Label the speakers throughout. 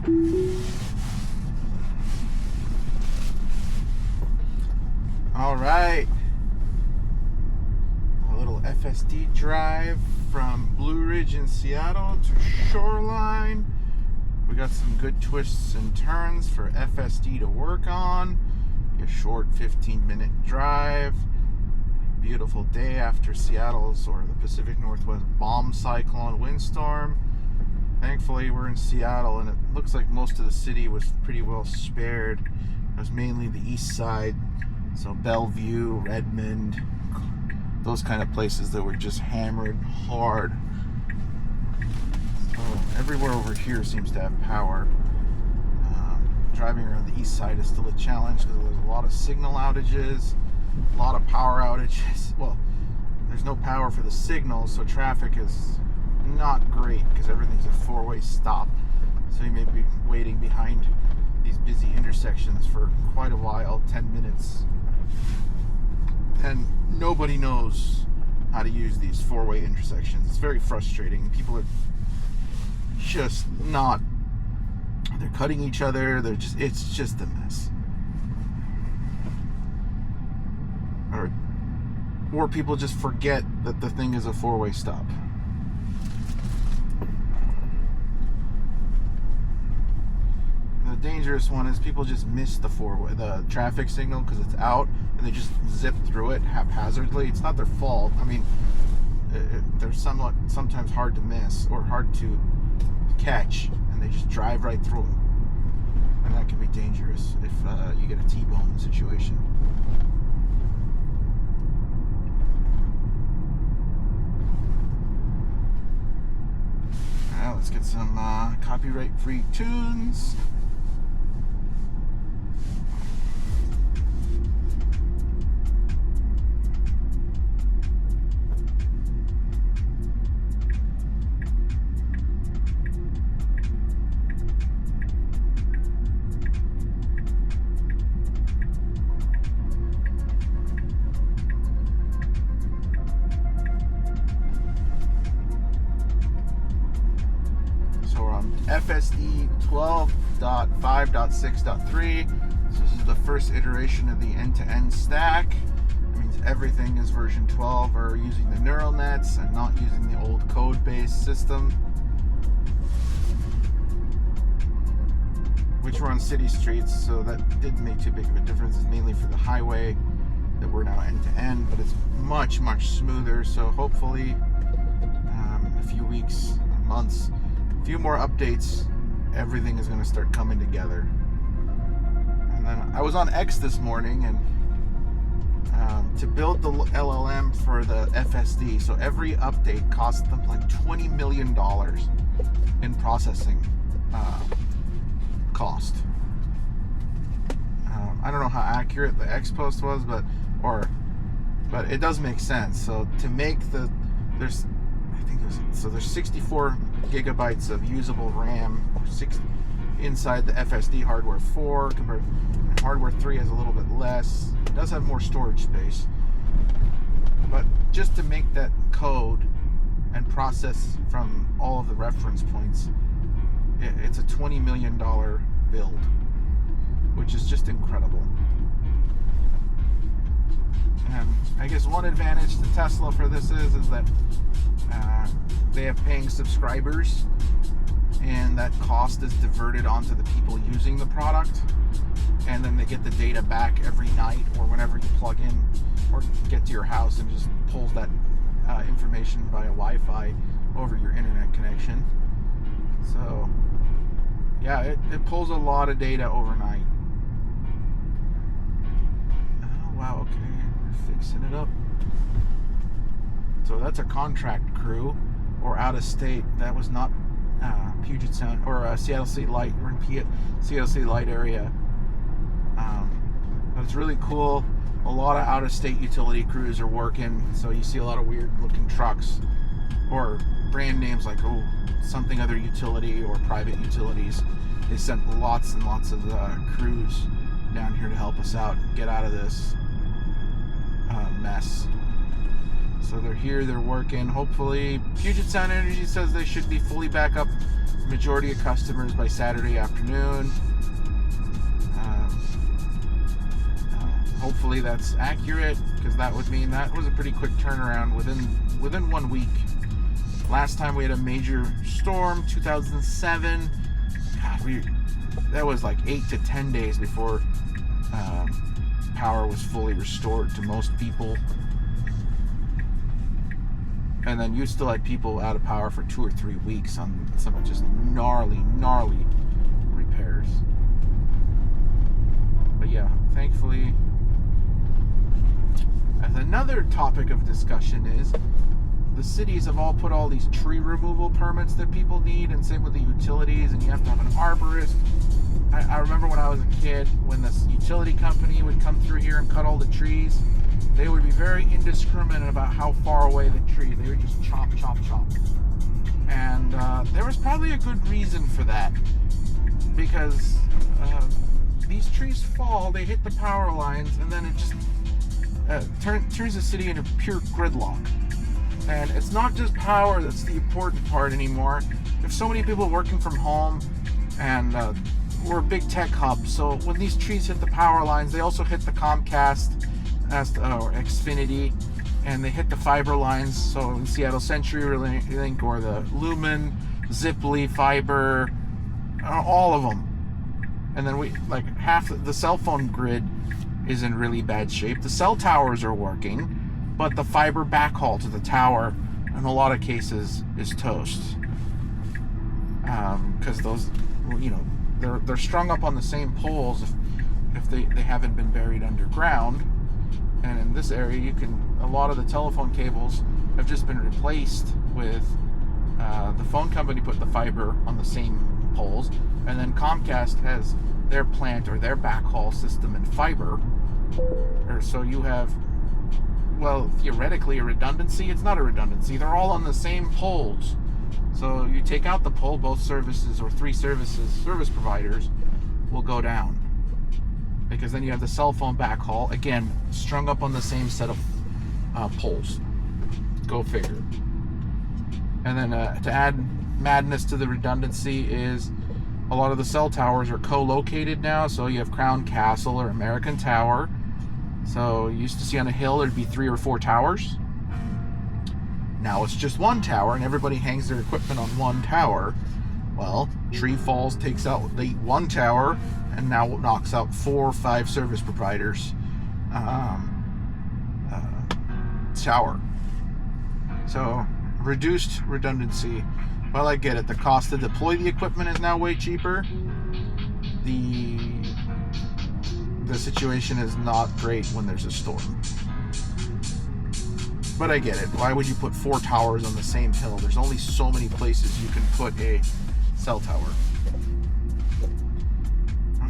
Speaker 1: All right, a little FSD drive from Blue Ridge in Seattle to Shoreline. We got some good twists and turns for FSD to work on. A short 15-minute drive. Beautiful day after Seattle's or the Pacific Northwest bomb cyclone windstorm. Thankfully, we're in Seattle, and it looks like most of the city was pretty well spared. It was mainly the east side, so Bellevue, Redmond, those kind of places that were just hammered hard. So everywhere over here seems to have power. Driving around the east side is still a challenge because there's a lot of signal outages, a lot of power outages. Well, there's no power for the signals, so traffic is not great because everything's a four-way stop. So you may be waiting behind these busy intersections for quite a while, 10 minutes. And nobody knows how to use these four-way intersections. It's very frustrating. People are just not, they're cutting each other. It's just a mess. Or people just forget that the thing is a four-way stop. The dangerous one is people just miss the traffic signal because it's out, and they just zip through it haphazardly. It's not their fault. I mean, they're sometimes hard to miss or hard to catch, and they just drive right through them. And that can be dangerous if you get a T-bone situation. Now let's get some copyright-free tunes. FSD 12.5.6.3. So this is the first iteration of the end-to-end stack. It means everything is version 12 or using the neural nets and not using the old code-based system, which were on city streets, so that didn't make too big of a difference. It's mainly for the highway that we're now end-to-end, but it's much, much smoother. So hopefully a few weeks, months, a few more updates, everything is going to start coming together. And then I was on X this morning, and to build the LLM for the FSD, so every update cost them like $20 million in processing cost. I don't know how accurate the X post was, but it does make sense. So to make there's 64 gigabytes of usable RAM, inside the FSD hardware 4, compared to hardware 3 has a little bit less. It does have more storage space, but just to make that code and process from all of the reference points, it's a $20 million build, which is just incredible. And I guess one advantage to Tesla for this is that they have paying subscribers, and that cost is diverted onto the people using the product, and then they get the data back every night or whenever you plug in or get to your house, and just pulls that information via Wi-Fi over your internet connection. So yeah, it pulls a lot of data overnight. Oh wow, okay, we're fixing it up. So that's a contract crew or out of state. That was not Puget Sound or Seattle City Light. We're in Seattle City Light area. But it's really cool. A lot of out of state utility crews are working. So you see a lot of weird looking trucks or brand names like something other utility or private utilities. They sent lots and lots of crews down here to help us out, get out of this mess. So they're here, they're working. Hopefully, Puget Sound Energy says they should be fully back up majority of customers by Saturday afternoon. Hopefully that's accurate, because that would mean that was a pretty quick turnaround within 1 week. Last time we had a major storm, 2007. God, that was like 8 to 10 days before power was fully restored to most people. And then you still had people out of power for 2 or 3 weeks on some just gnarly repairs. But yeah, thankfully. As another topic of discussion is, the cities have all put all these tree removal permits that people need, and same with the utilities, and you have to have an arborist. I remember when I was a kid, when this utility company would come through here and cut all the trees, they would be very indiscriminate about how far away the tree. They would just chop. And there was probably a good reason for that, because these trees fall, they hit the power lines, and then it just turns the city into pure gridlock. And it's not just power that's the important part anymore. There's so many people working from home, and we're a big tech hub, so when these trees hit the power lines, they also hit the Comcast or Xfinity, and they hit the fiber lines. So in Seattle, CenturyLink or the Lumen, Ziply fiber, all of them. And then half the cell phone grid is in really bad shape. The cell towers are working, but the fiber backhaul to the tower in a lot of cases is toast, because those, they're strung up on the same poles if they haven't been buried underground. And in this area, a lot of the telephone cables have just been replaced with the phone company put the fiber on the same poles, and then Comcast has their plant or their backhaul system in fiber. So you have, well, theoretically a redundancy. It's not a redundancy. They're all on the same poles. So you take out the pole, both services or three service providers will go down. Because then you have the cell phone backhaul, again, strung up on the same set of poles. Go figure. And then to add madness to the redundancy is a lot of the cell towers are co-located now. So you have Crown Castle or American Tower. So you used to see on a hill there'd be 3 or 4 towers. Now it's just one tower, and everybody hangs their equipment on one tower. Well, tree falls, takes out the one tower, and now knocks out 4 or 5 service providers' tower. So reduced redundancy. Well, I get it. The cost to deploy the equipment is now way cheaper. The situation is not great when there's a storm. But I get it. Why would you put 4 towers on the same hill? There's only so many places you can put a cell tower.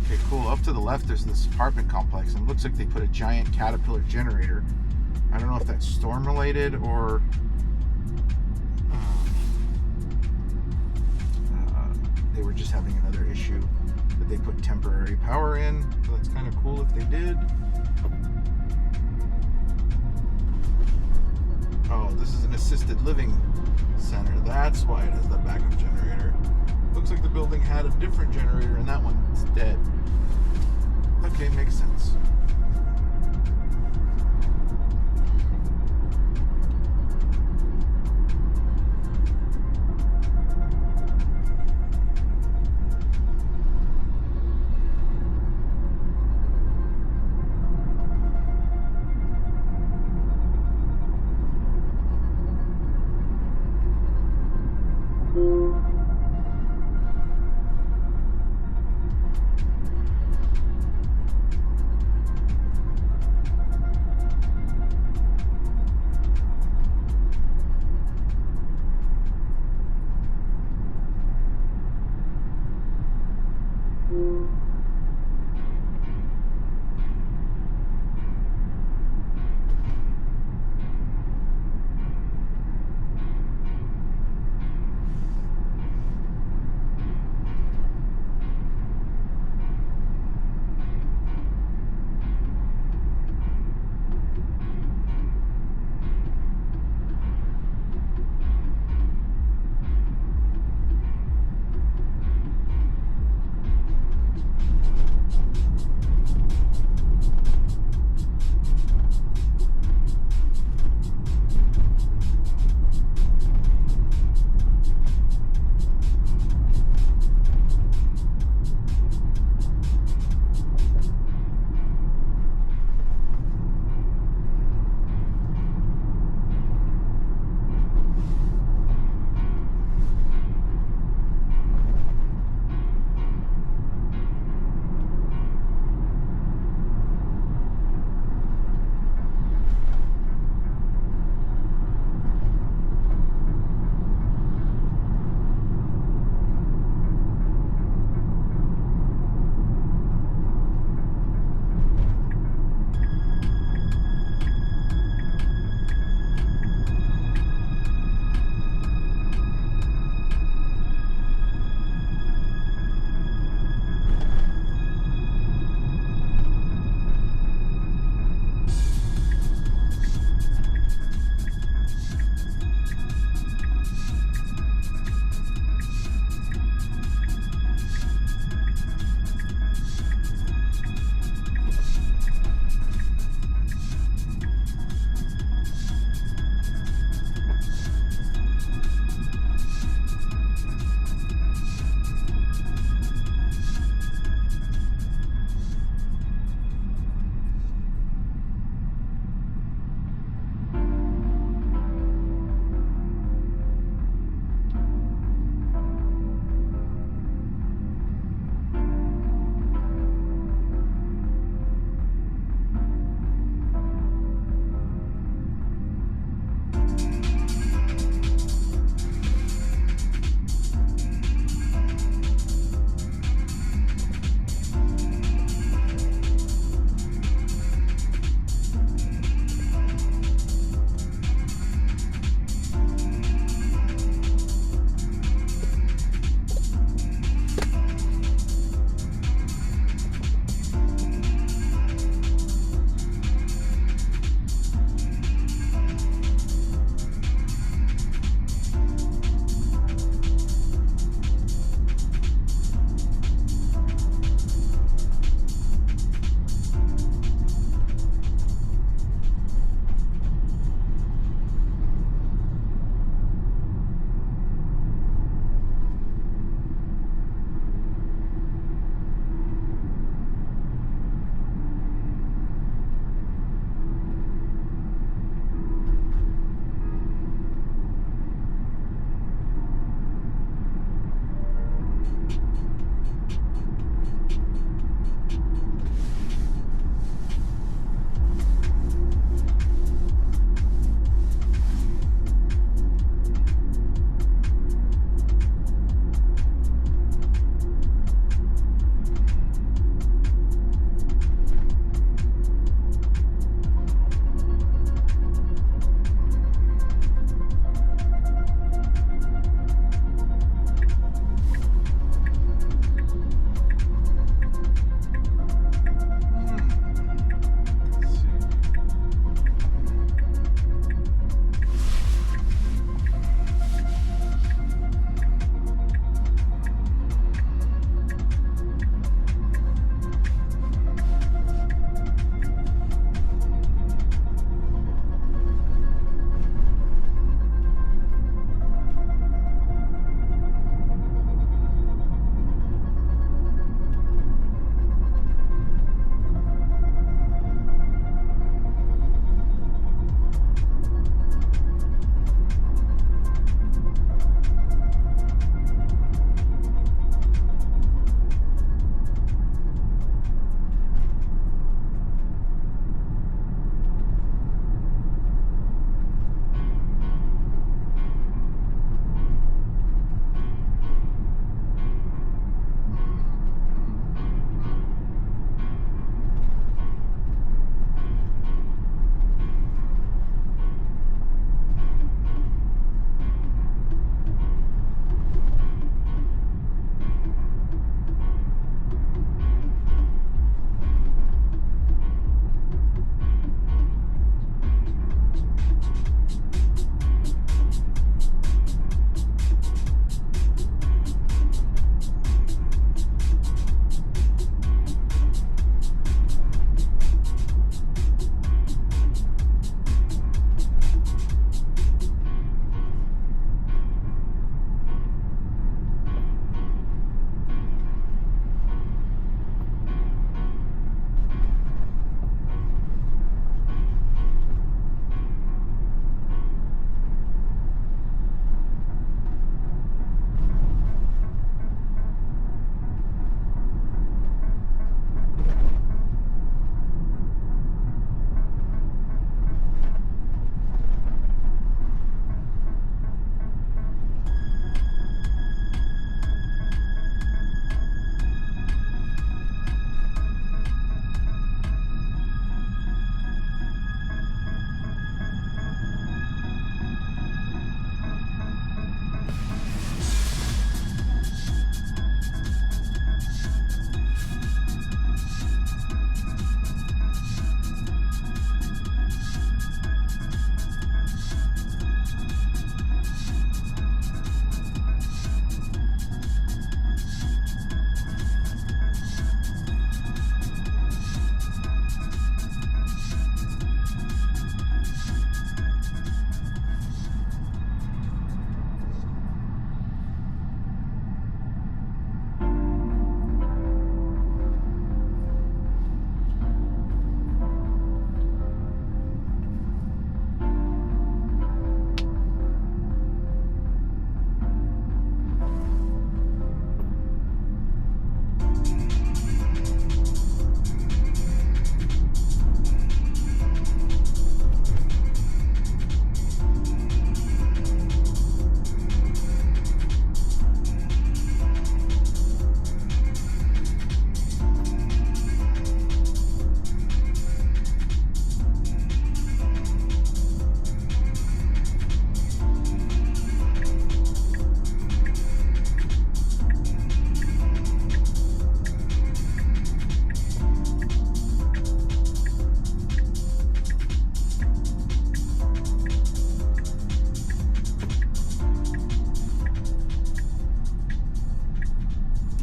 Speaker 1: Okay, cool. Up to the left, there's this apartment complex, and it looks like they put a giant Caterpillar generator. I don't know if that's storm related or they were just having another issue that they put temporary power in. So that's kind of cool if they did. Oh, this is an assisted living center. That's why it has the backup generator. Looks like the building had a different generator and that one's dead. Okay, makes sense.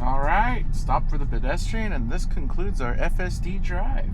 Speaker 1: All right, stop for the pedestrian, and this concludes our FSD drive.